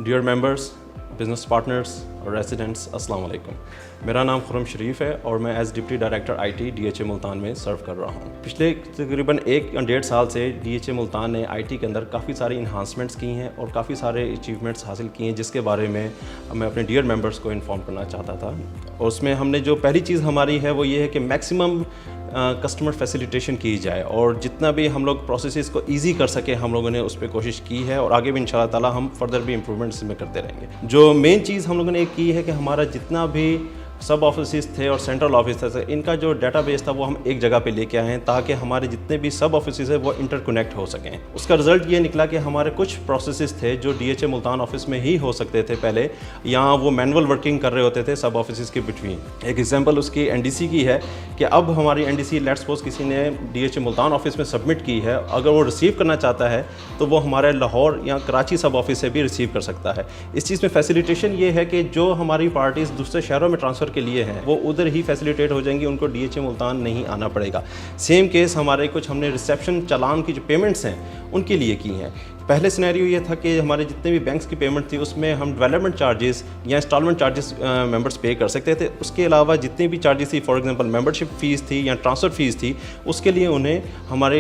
Dear members, business partners और residents, अस्सलाम वालेकुम। मेरा नाम खुरम शरीफ है और मैं as deputy director IT DHA Multan में सर्व कर रहा हूँ। पिछले तकरीबन 1 या 1.5 साल से डीएचए मुल्तान ने आईटी के अंदर काफ़ी सारी इन्हांसमेंट्स की हैं और काफ़ी सारे अचीवमेंट्स हासिल किए हैं, जिसके बारे में मैं अपने डियर मेंबर्स को इन्फॉर्म करना चाहता था। और उसमें हमने जो पहली चीज़ हमारी है वो ये है कि मैक्सिमम कस्टमर फैसिलिटेशन की जाए और जितना भी हम लोग प्रोसेसेस को इजी कर सके हम लोगों ने उस पर कोशिश की है और आगे भी इंशाल्लाह ताला हम फर्दर भी इम्प्रूवमेंट्स में करते रहेंगे। जो मेन चीज़ हम लोगों ने की है कि हमारा जितना भी सब ऑफिस थे और सेंट्रल ऑफिस थे, इनका जो डेटाबेस था वो हम एक जगह पे लेके आए हैं ताकि हमारे जितने भी सब ऑफिस है वो इंटरकनेक्ट हो सकें। उसका रिजल्ट ये निकला कि हमारे कुछ प्रोसेसेस थे जो डीएचए मुल्तान ऑफिस में ही हो सकते थे पहले, यहाँ वो मैनुअल वर्किंग कर रहे होते थे सब ऑफिस के बिटवीन। एक एग्जांपल उसकी एनडीसी की है कि अब हमारी एनडीसी लेट्स सपोज किसी ने डीएचए मुल्तान ऑफिस में सबमिट की है, अगर वो रिसीव करना चाहता है तो वो हमारे लाहौर या कराची सब ऑफिस से भी रिसीव कर सकता है। इस चीज़ में फैसिलिटेशन ये है कि जो हमारी पार्टीज़ दूसरे शहरों में ट्रांसफ़र के लिए हैं वो उधर ही फैसिलिटेट हो जाएंगी, उनको डीएचए मुल्तान नहीं आना पड़ेगा। सेम केस हमारे कुछ हमने रिसेप्शन चालान की जो पेमेंट्स हैं उनके लिए की हैं। पहले सिनेरियो ये था कि हमारे जितने भी बैंक्स की पेमेंट थी उसमें हम डेवलपमेंट चार्जेस या इंस्टॉलमेंट चार्जेस मेंबर्स पे कर सकते थे। उसके अलावा जितनी भी चार्जेस थी, फॉर एग्जांपल मेंबरशिप फ़ीस थी या ट्रांसफ़र फ़ीस थी, उसके लिए उन्हें हमारे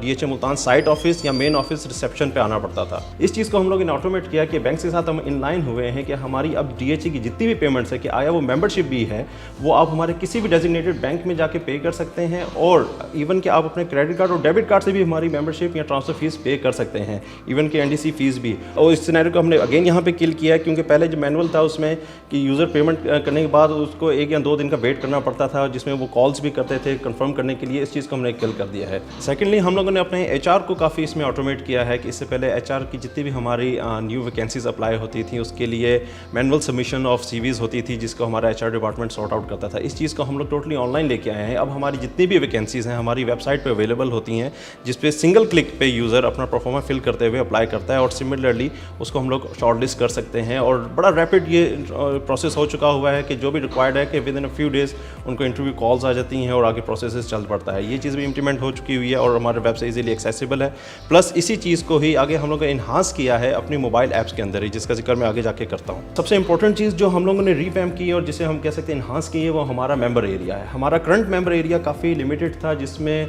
डीएचए मुल्तान साइट ऑफिस या मेन ऑफिस रिसेप्शन पे आना पड़ता था। इस चीज़ को हम लोगों ने ऑटोमेट किया कि बैंक के साथ हम इनलाइन हुए हैं कि हमारी अब डीएचए की जितनी भी पेमेंट्स है कि आया वो मेंबरशिप भी है वो आप हमारे किसी भी डेजिग्नेटेड बैंक में जाके पे कर सकते हैं और इवन कि आप अपने क्रेडिट कार्ड और डेबिट कार्ड से भी हमारी मेंबरशिप या ट्रांसफ़र फ़ीस पे कर सकते हैं, इवन कि एनडीसी फीस भी। और इस सिनेरियो को हमने अगेन यहाँ पे किल किया है क्योंकि पहले जो मैनुअल था उसमें कि यूज़र पेमेंट करने के बाद उसको 1 या 2 दिन का वेट करना पड़ता था, जिसमें वो कॉल्स भी करते थे कंफर्म करने के लिए। इस चीज़ को हमने किल कर दिया है। सेकेंडली हम लोगों ने अपने एचआर को काफ़ी इसमें ऑटोमेट किया है कि इससे पहले एचआर की जितनी भी हमारी न्यू वैकेंसीज अप्लाई होती थी उसके लिए मैनुअल सबमिशन ऑफ सीवीज़ होती थी जिसको हमारा एचआर डिपार्टमेंट सॉर्ट आउट करता था। इस चीज़ को हम लोग टोटली ऑनलाइन लेके आए हैं। अब हमारी जितनी भी वैकेंसीज़ हैं हमारी वेबसाइट पर अवेलेबल होती हैं, जिसपे सिंगल क्लिक पे यूज़र अपना परफॉर्मा फिल करते हुए अप्लाई करता है और सिमिलरली उसको हम लोग शॉर्टलिस्ट कर सकते हैं। और बड़ा रैपिड ये प्रोसेस हो चुका हुआ है कि जो भी रिक्वायर्ड है कि with in a few days उनको इंटरव्यू कॉल्स आ जाती हैं और आगे प्रोसेस चल पड़ता है। ये चीज़ भी इंप्लीमेंट हो चुकी हुई है और हमारे वेब से इजीली एक्सेसिबल है। प्लस इसी चीज़ को ही आगे हम लोगों ने इन्हांस किया है अपनी मोबाइल ऐप्स के अंदर ही, जिसका जिक्र मैं आगे जाके करता हूँ। सबसे इंपॉर्टेंट चीज़ जो हम लोगों ने रीवैम्प की और जिसे हम कह सकते हैं इन्हांस की है वो हमारा मेंबर एरिया है। हमारा करंट मेंबर एरिया काफ़ी लिमिटेड था, जिसमें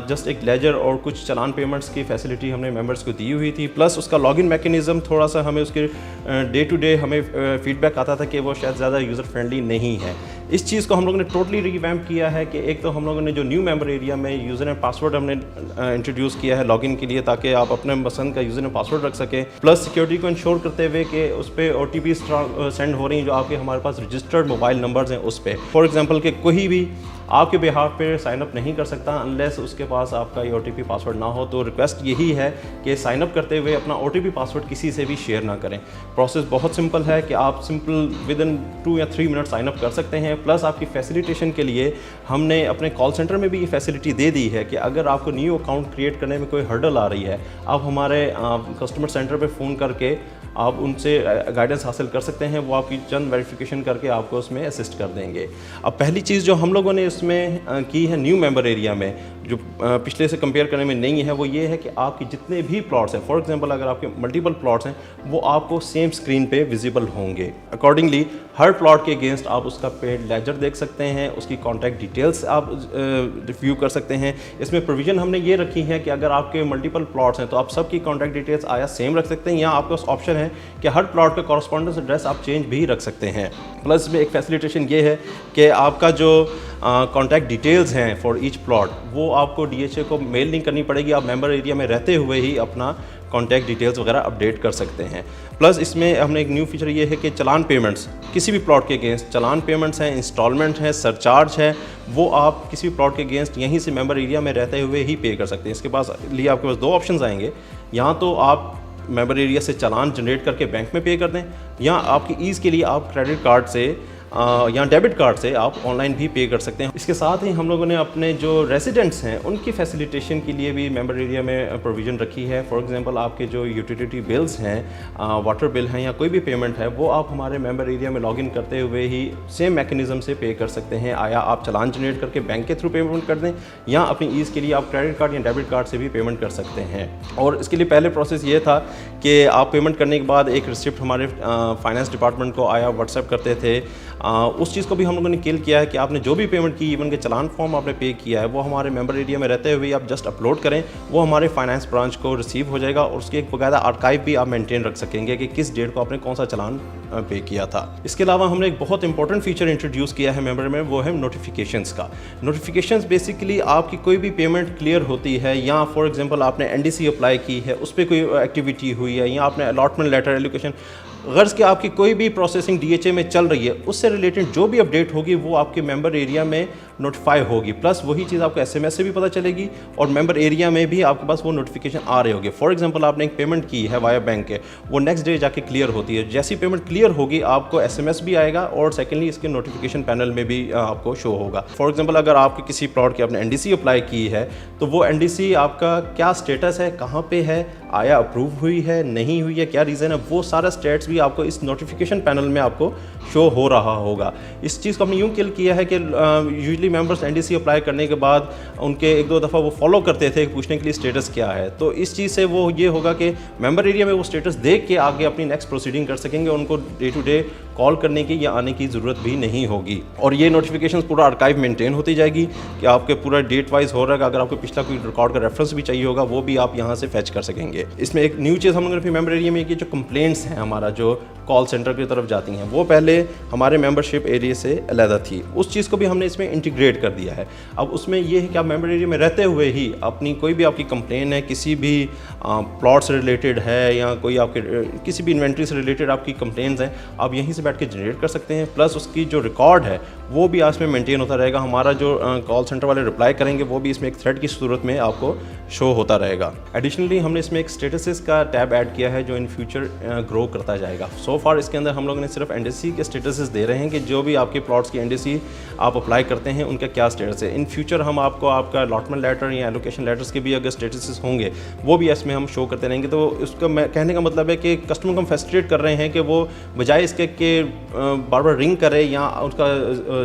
जस्ट एक लेजर और कुछ चालान पेमेंट्स की फैसिलिटी हमने मेंबर्स को दी हुई थी। प्लस उसका लॉगिन मैकेनिज्म थोड़ा सा हमें उसके डे टू डे हमें फीडबैक आता था कि वो शायद ज़्यादा यूज़र फ्रेंडली नहीं है। इस चीज़ को हम लोगों ने टोटली रिवैम्प किया है कि एक तो हम लोगों ने जो न्यू मेंबर एरिया में यूज़र एंड पासवर्ड हमने इंट्रोड्यूस किया है लॉगिन के लिए, ताकि आप अपने पसंद का यूज़र एंड पासवर्ड रख सकें। प्लस सिक्योरिटी को इंश्योर करते हुए कि उस पर OTP सेंड हो रही हैं जो आपके हमारे पास रजिस्टर्ड मोबाइल नंबर्स हैं उस पर। फॉर एग्जाम्पल कि कोई भी आपके बिहाफ पे साइन अप नहीं कर सकता अनलेस उसके पास आपका ये OTP पासवर्ड ना हो। तो रिक्वेस्ट यही है कि साइन अप करते हुए अपना OTP पासवर्ड किसी से भी शेयर ना करें। प्रोसेस बहुत सिंपल है कि आप सिंपल विद इन 2 या 3 मिनट साइन अप कर सकते हैं। प्लस आपकी फैसिलिटेशन के लिए हमने अपने कॉल सेंटर में भी ये फैसिलिटी दे दी है कि अगर आपको न्यू अकाउंट क्रिएट करने में कोई हर्डल आ रही है आप हमारे कस्टमर सेंटर पर फ़ोन करके आप उनसे गाइडेंस हासिल कर सकते हैं। वो आपकी चंद वेरिफिकेशन करके आपको उसमें असिस्ट कर देंगे। अब पहली चीज़ जो हम लोगों ने इसमें की है न्यू मेंबर एरिया में जो पिछले से कंपेयर करने में नहीं है वो ये है कि आपकी जितने भी प्लॉट्स हैं, फॉर एग्जांपल अगर आपके मल्टीपल प्लॉट्स हैं वो आपको सेम स्क्रीन पे विजिबल होंगे। अकॉर्डिंगली हर प्लॉट के अगेंस्ट आप उसका पेड लेजर देख सकते हैं, उसकी कॉन्टैक्ट डिटेल्स आप रिव्यू कर सकते हैं। इसमें प्रोविज़न हमने ये रखी है कि अगर आपके मल्टीपल प्लॉट्स हैं तो आप सबकी कॉन्टैक्ट डिटेल्स आया सेम रख सकते हैं, या आपका ऑप्शन है कि हर प्लॉट का कॉरस्पॉन्डेंस एड्रेस आप चेंज भी रख सकते हैं। प्लस में एक फैसिलिटेशन ये है कि आपका जो कॉन्टैक्ट डिटेल्स हैं फॉर ईच प्लॉट वो आपको डीएचए को मेल नहीं करनी पड़ेगी, आप मेंबर एरिया में रहते हुए ही अपना कॉन्टैक्ट डिटेल्स वगैरह अपडेट कर सकते हैं। प्लस इसमें हमने एक न्यू फीचर ये है कि चालान पेमेंट्स किसी भी प्लॉट के अगेंस्ट चालान पेमेंट्स हैं, इंस्टॉलमेंट है, सरचार्ज है, वो आप किसी भी प्लॉट के अगेंस्ट यहीं से मेंबर एरिया में रहते हुए ही पे कर सकते हैं। इसके पास लिए आपके पास 2 ऑप्शन आएंगे, यहाँ तो आप मेंबर एरिया से चालान जनरेट करके बैंक में पे कर दें, या आपकी ईज़ के लिए आप क्रेडिट कार्ड से या डेबिट कार्ड से आप ऑनलाइन भी पे कर सकते हैं। इसके साथ ही हम लोगों ने अपने जो रेजिडेंट्स हैं उनकी फैसिलिटेशन के लिए भी मेंबर एरिया में प्रोविज़न रखी है। फॉर एग्जांपल आपके जो यूटिलिटी बिल्स हैं, वाटर बिल हैं या कोई भी पेमेंट है, वो आप हमारे मेंबर एरिया में लॉगिन करते हुए ही सेम मैकेनिज़्म से पे कर सकते हैं। आया आप चालान जनरेट करके बैंक के थ्रू पेमेंट कर दें या अपनी ईज़ के लिए आप क्रेडिट कार्ड या डेबिट कार्ड से भी पेमेंट कर सकते हैं। और इसके लिए पहले प्रोसेस ये था कि आप पेमेंट करने के बाद एक रिसिप्ट हमारे फाइनेंस डिपार्टमेंट को आया व्हाट्सएप करते थे। उस चीज़ को भी हम लोगों ने किल किया है कि आपने जो भी पेमेंट की, इवन के चालान फॉर्म आपने पे किया है, वो हमारे मेंबर एरिया में रहते हुए आप जस्ट अपलोड करें, वो हमारे फाइनेंस ब्रांच को रिसीव हो जाएगा और उसकी एक बाकायदा आर्काइव भी आप मेंटेन रख सकेंगे कि किस डेट को आपने कौन सा चालान पे किया था। इसके अलावा हमने एक बहुत इंपॉर्टेंट फीचर इंट्रोड्यूस किया है मेंबर में, वो है नोटिफिकेशंस का। नोटिफिकेशंस बेसिकली आपकी कोई भी पेमेंट क्लियर होती है या फॉर एग्जांपल आपने एनडीसी अप्लाई की है, उस पर कोई एक्टिविटी हुई है या आपने अलॉटमेंट लेटर, एलोकेशन, गर्ज के आपकी कोई भी प्रोसेसिंग डीएचए में चल रही है, उससे रिलेटेड जो भी अपडेट होगी वो आपके मेंबर एरिया में नोटिफाई होगी। प्लस वही चीज़ आपको एसएमएस से भी पता चलेगी और मेंबर एरिया में भी आपके पास वो नोटिफिकेशन आ रहे होंगे। फॉर एग्जांपल आपने एक पेमेंट की है वाया बैंक के, वो नेक्स्ट डे जाके क्लियर होती है। जैसी पेमेंट क्लियर होगी आपको एसएमएस भी आएगा और सेकेंडली इसके नोटिफिकेशन पैनल में भी आपको शो होगा। फॉर एग्जाम्पल अगर आपके किसी प्लॉट की आपने एनडीसी अप्लाई की है तो वो एनडीसी आपका क्या स्टेटस है, कहाँ पे है, आया अप्रूव हुई है, नहीं हुई है, क्या रीज़न है, वो सारा स्टेट्स भी आपको इस नोटिफिकेशन पैनल में आपको शो हो रहा होगा। इस चीज़ को हमने यूँ किल किया है कि यूजुअली मेंबर्स एनडीसी अप्लाई करने के बाद उनके एक दो दफ़ा वो फॉलो करते थे पूछने के लिए स्टेटस क्या है। तो इस चीज़ से वो ये होगा कि मेंबर एरिया में वो स्टेटस देख के आगे अपनी नेक्स्ट प्रोसीडिंग कर सकेंगे, उनको डे टू डे कॉल करने की या आने की ज़रूरत भी नहीं होगी। और ये नोटिफिकेशन पूरा आर्काइव मेंटेन होती जाएगी कि आपके पूरा डेट वाइज हो रहा है। अगर आपको पिछला कोई रिकॉर्ड का रेफरेंस भी चाहिए होगा वो भी आप यहाँ से फैच कर सकेंगे। इसमें एक न्यू चीज़ हम लोगों ने मेंबर एरिया में की, जो कंप्लेंट्स हैं हमारा जो कॉल सेंटर की तरफ जाती हैं, वो पहले हमारे मेंबरशिप एरिया से अलहदा थी, उस चीज़ को भी हमने इसमें इंटीग्रेट कर दिया है। अब उसमें ये है कि आप मेंबर एरिया में रहते हुए ही अपनी कोई भी आपकी कंप्लेन है, किसी भी प्लॉट से रिलेटेड है या कोई आपके किसी भी इन्वेंट्री से रिलेटेड आपकी कंप्लेंट्स हैं, आप यहीं से बैठ के जनरेट कर सकते हैं। प्लस उसकी जो रिकॉर्ड है वो भी इसमें मेंटेन होता रहेगा। हमारा जो कॉल सेंटर वाले रिप्लाई करेंगे वो भी इसमें एक थ्रेड की सूरत में आपको शो होता रहेगा। एडिशनली हमने इसमें एक स्टेटसेस का टैब ऐड किया है जो इन फ्यूचर ग्रो करता जाएगा। सो फार इसके अंदर हम लोगों ने सिर्फ एनडीसी के स्टेटसेस दे रहे हैं कि जो भी आपके प्लॉट्स की एनडीसी आप अप्लाई करते हैं उनका क्या स्टेटस है। इन फ्यूचर हम आपको आपका अलॉटमेंट लेटर या एलोकेशन लेटर्स के भी अगर स्टेटसेस होंगे वो भी इसमें हम शो करते रहेंगे। तो उसका मैं कहने का मतलब है कि कस्टमर को हम फैसिलिटेट कर रहे हैं कि वो बजाय इसके कि बार बार रिंग करे या उसका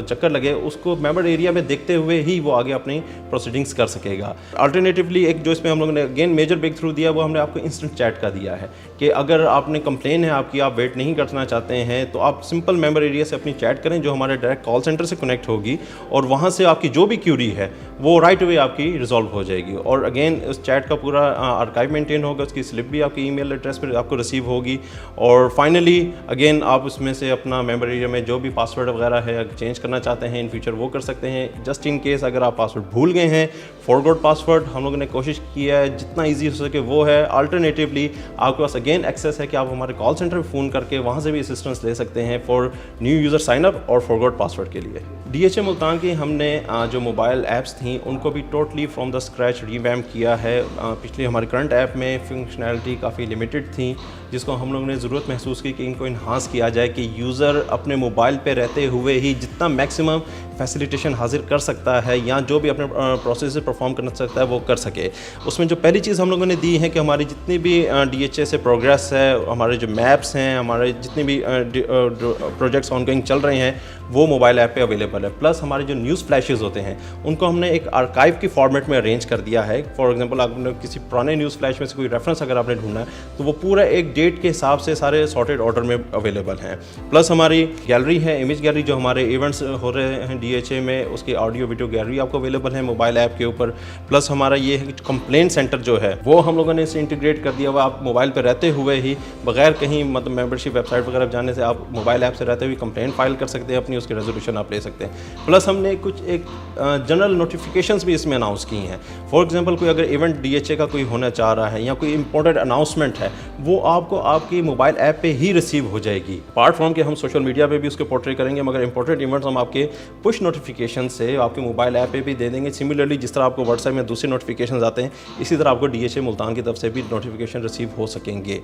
चक्कर लगे, उसको मेंबर एरिया में देखते हुए ही वो आगे अपनी प्रोसीडिंग्स कर सकेगा। अल्टरनेटिवली एक जो इसमें हम लोगों ने अगेन मेजर ब्रेक थ्रू दिया वो हमने आपको इंस्टेंट चैट का दिया है कि अगर आपने कंप्लेन है आपकी, आप वेट नहीं करना चाहते हैं तो आप सिंपल मेंबर एरिया से अपनी चैट करें जो हमारे डायरेक्ट कॉल सेंटर से कनेक्ट होगी और वहाँ से आपकी जो भी क्यूरी है वो राइट अवे आपकी रिजॉल्व हो जाएगी। और अगेन उस चैट का पूरा आर्काइव मेंटेन होगा, उसकी स्लिप भी आपकी ईमेल एड्रेस पर आपको रिसीव होगी। और फाइनली अगेन आप उसमें से अपना मेंबर एरिया में जो भी पासवर्ड वगैरह है चेंज करना चाहते हैं इन फ्यूचर वो कर सकते हैं। जस्ट इन केस अगर आप पासवर्ड भूल गए हैं, फॉरगॉट पासवर्ड हम लोगों ने कोशिश किया है जितना ईजी हो सके वो है। अल्टरनेटिवली आपके पास अगेन एक्सेस है कि आप हमारे कॉल सेंटर पर फ़ोन करके वहाँ से भी असिस्टेंस ले सकते हैं फॉर न्यू यूज़र साइनअप और फॉरगॉट पासवर्ड के लिए। डीएचए मुल्तान की हमने जो मोबाइल ऐप्स थी उनको भी totally from the scratch revamp किया है। पिछले हमारे करंट ऐप में फंक्शनैलिटी काफ़ी लिमिटेड थी जिसको हम लोगों ने ज़रूरत महसूस की कि इनको इन्हांस किया जाए कि यूज़र अपने मोबाइल पे रहते हुए ही जितना मैक्सिमम फैसिलिटेशन हासिल कर सकता है या जो भी अपने प्रोसेस परफॉर्म करना सकता है वो कर सके। उसमें जो पहली चीज़ हम लोगों ने दी है कि हमारी जितनी भी डीएचए से प्रोग्रेस है, हमारे जो मैप्स हैं, हमारे जितने भी प्रोजेक्ट्स ऑनगोइंग चल रहे हैं वो मोबाइल ऐप पे अवेलेबल है। प्लस हमारे जो न्यूज़ फ्लैशेस होते हैं उनको हमने एक आर्काइव की फॉर्मेट में अरेंज कर दिया है। फॉर एग्जांपल आपने किसी पुराने न्यूज़ फ्लैश में से कोई रेफरेंस अगर आपने ढूंढना है तो वो पूरा एक डेट के हिसाब से सारे सॉर्टेड ऑर्डर में अवेलेबल हैं। प्लस हमारी गैलरी है, इमेज गैलरी, जो हमारे इवेंट्स हो रहे हैं डीएचए में उसकी ऑडियो वीडियो गैलरी आपको अवेलेबल है मोबाइल ऐप के ऊपर। प्लस हमारा ये है कंप्लेंट सेंटर जो है वो हम लोगों ने इसे इंटीग्रेट कर दिया हुआ। आप मोबाइल पर रहते हुए ही बगैर कहीं मतलब मेंबरशिप वेबसाइट वगैरह जाने से आप मोबाइल ऐप से रहते हुए कंप्लेंट फाइल कर सकते हैं अपनी, उसकी रेजोल्यूशन आप ले सकते हैं। प्लस हमने कुछ एक जनरल नोटिफिकेशंस भी इसमें अनाउंस की हैं। फॉर एग्जांपल कोई अगर इवेंट डीएचए का कोई होना चाह रहा है या कोई इंपॉर्टेंट अनाउंसमेंट है वो आप आपको आपकी मोबाइल ऐप पे ही रिसीव हो जाएगी। अपार्ट फ्रॉम कि हम सोशल मीडिया पे भी उसके पोर्ट्रे करेंगे, मगर इंपॉर्टेंट इवेंट्स हम आपके पुश नोटिफिकेशन से आपके मोबाइल ऐप पे भी दे देंगे। सिमिलरली जिस तरह आपको व्हाट्सएप में दूसरे नोटिफिकेशन आते हैं, इसी तरह आपको DHA मुल्तान की तरफ से भी नोटिफिकेशन रिसीव हो सकेंगे।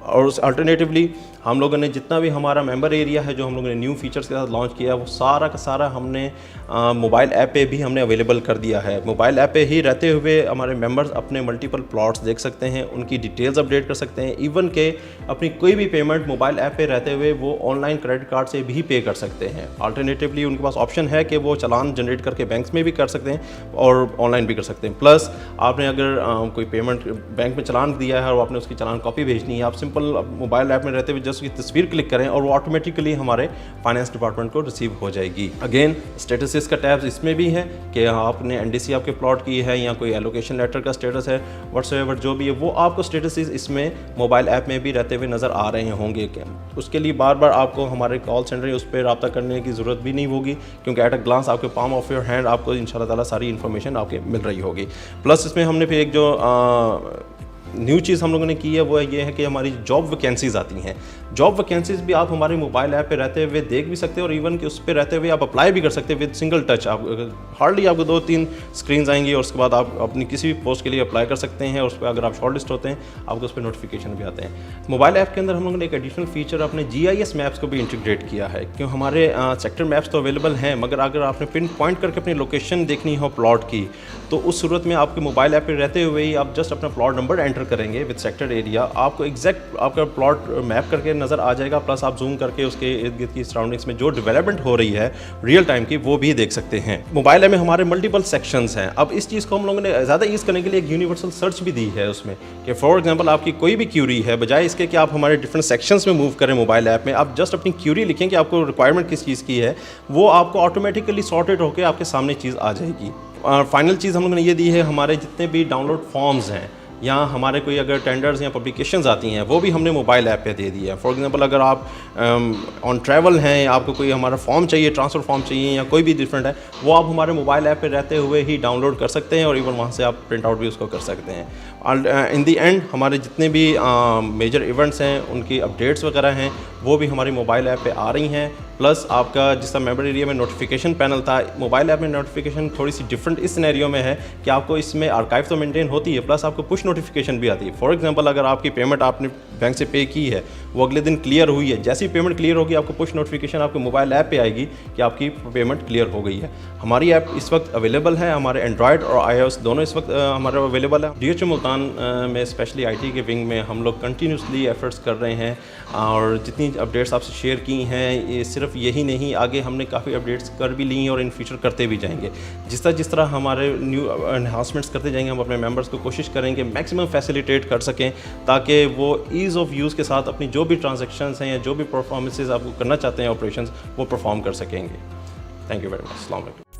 और अल्टरनेटिवली हम लोगों ने जितना भी हमारा मेंबर एरिया है जो हम लोगों ने न्यू फीचर्स के साथ लॉन्च किया, वो सारा का सारा हमने मोबाइल ऐप पे भी हमने अवेलेबल कर दिया है। मोबाइल ऐप पे ही रहते हुए हमारे मेंबर्स अपने मल्टीपल प्लॉट्स देख सकते हैं, उनकी डिटेल्स अपडेट कर सकते हैं, इवन के अपनी कोई भी पेमेंट मोबाइल ऐप पे रहते हुए वो ऑनलाइन क्रेडिट कार्ड से भी पे कर सकते हैं। अल्टरनेटिवली उनके पास ऑप्शन है कि वो चालान जनरेट करके बैंक्स में भी कर सकते हैं और ऑनलाइन भी कर सकते हैं। प्लस आपने अगर कोई पेमेंट बैंक में चालान दिया है और आपने उसकी चालान कॉपी भेजनी है, आप सिंपल मोबाइल ऐप में रहते हुए जस्ट उसकी तस्वीर क्लिक करें और वो ऑटोमेटिकली हमारे फाइनेंस डिपार्टमेंट को रिसीव हो जाएगी। अगेन स्टेटस का टैब इसमें भी है कि आपने NDC आपके प्लॉट की है या कोई एलोकेशन लेटर का स्टेटस है, व्हाट्सएवर जो भी है, वो आपको स्टेटस इसमें मोबाइल ऐप में भी रहते हुए नज़र आ रहे होंगे। क्या उसके लिए बार बार आपको हमारे कॉल सेंटर उस पर रब्ता करने की ज़रूरत भी नहीं होगी, क्योंकि एट अ ग्लांस आपके पाम ऑफ योर हैंड आपको इंशाल्लाह ताला सारी इन्फॉर्मेशन आपके मिल रही होगी। प्लस इसमें हमने फिर एक जो न्यू चीज़ हम लोगों ने की है वो ये है कि हमारी जॉब वैकेंसीज़ आती हैं। जॉब वैकेंसीज़ भी आप हमारे मोबाइल ऐप पे रहते हुए देख भी सकते हैं और इवन कि उस पर रहते हुए आप अप्लाई भी कर सकते हैं विद सिंगल टच। आप हार्डली आपको 2-3 स्क्रीन्स आएंगी और उसके बाद आप अपनी किसी भी पोस्ट के लिए अप्लाई कर सकते हैं और उस पर अगर आप शॉर्ट लिस्ट होते हैं आपको उस पर नोटिफिकेशन भी आते हैं। मोबाइल ऐप के अंदर हम लोगों ने एक एडिशनल फीचर अपने GIS मैप्स को भी इंटीग्रेट किया है, क्यों हमारे सेक्टर मैप्स तो अवेलेबल हैं, मगर अगर आपने पिन पॉइंट करके अपनी लोकेशन देखनी हो प्लॉट की, तो उस सूरत में आपके मोबाइल ऐप पर रहते हुए ही आप जस्ट अपना प्लॉट नंबर एंटर करेंगे विद सेक्टर एरिया, आपको एग्जैक्ट आपका प्लॉट मैप करके नज़र आ जाएगा। प्लस आप जूम करके उसके इर्द गिर्द की सराउंडिंग्स में जो डेवलपमेंट हो रही है रियल टाइम की, वो भी देख सकते हैं। मोबाइल ऐप में हमारे मल्टीपल सेक्शंस हैं। अब इस चीज़ को हम लोगों ने ज़्यादा ईज़ करने के लिए एक यूनिवर्सल सर्च भी दी है उसमें, कि फॉर एग्जांपल आपकी कोई भी क्यूरी है, बजाय इसके कि आप हमारे डिफरेंट सेक्शंस में मूव करें मोबाइल ऐप में, आप जस्ट अपनी क्यूरी लिखें कि आपको रिक्वायरमेंट किस चीज़ की है, वो आपको ऑटोमेटिकली सॉर्टेड होकर आपके सामने चीज़ आ जाएगी। फाइनल चीज़ हम लोगों ने ये दी है, हमारे जितने भी डाउनलोड फॉर्म्स हैं या हमारे कोई अगर टेंडर्स या पब्लिकेशंस आती हैं, वो भी हमने मोबाइल ऐप पे दे दी है। फॉर एग्जांपल अगर आप ऑन ट्रैवल हैं, आपको कोई हमारा फॉर्म चाहिए, ट्रांसफ़र फॉर्म चाहिए या कोई भी डिफरेंट है, वो आप हमारे मोबाइल ऐप पे रहते हुए ही डाउनलोड कर सकते हैं और इवन वहाँ से आप प्रिंट आउट भी उसको कर सकते हैं। इन दी एंड हमारे जितने भी मेजर इवेंट्स हैं उनकी अपडेट्स वगैरह हैं वो भी हमारी मोबाइल ऐप पे आ रही हैं। प्लस आपका जिस तरह मेंबर एरिया में नोटिफिकेशन पैनल था, मोबाइल ऐप में नोटिफिकेशन थोड़ी सी डिफरेंट इस सिनेरियो में है कि आपको इसमें आर्काइव तो मेंटेन होती है, प्लस आपको पुश नोटिफिकेशन भी आती है। फॉर एग्जांपल अगर आपकी पेमेंट आपने बैंक से पे की है, वो अगले दिन क्लियर हुई है, जैसी पेमेंट क्लियर होगी आपको पुश नोटिफिकेशन आपके मोबाइल ऐप पे आएगी कि आपकी पेमेंट क्लियर हो गई है। हमारी ऐप इस वक्त अवेलेबल है, हमारे एंड्रॉयड और iOS दोनों इस वक्त हमारे अवेलेबल है। DHA मुल्तान में स्पेशली IT के विंग में हम लोग कंटिन्यूसली एफर्ट्स कर रहे हैं और जितनी अपडेट्स आपसे शेयर की हैं, ये सिर्फ यही नहीं, आगे हमने काफ़ी अपडेट्स कर भी ली हैं और इन फ्यूचर करते भी जाएंगे। जिस तरह हमारे न्यू एनहांसमेंट्स करते जाएंगे, हम अपने मेंबर्स को कोशिश करेंगे मैक्सिमम फैसिलिटेट कर सकें ताकि वो ईज़ ऑफ यूज़ के साथ अपनी जो भी ट्रांजैक्शंस हैं या जो भी परफॉर्मेंसेस आप करना चाहते हैं ऑपरेशंस, वो परफॉर्म कर सकेंगे। Thank you very much. अस्सलाम वालेकुम।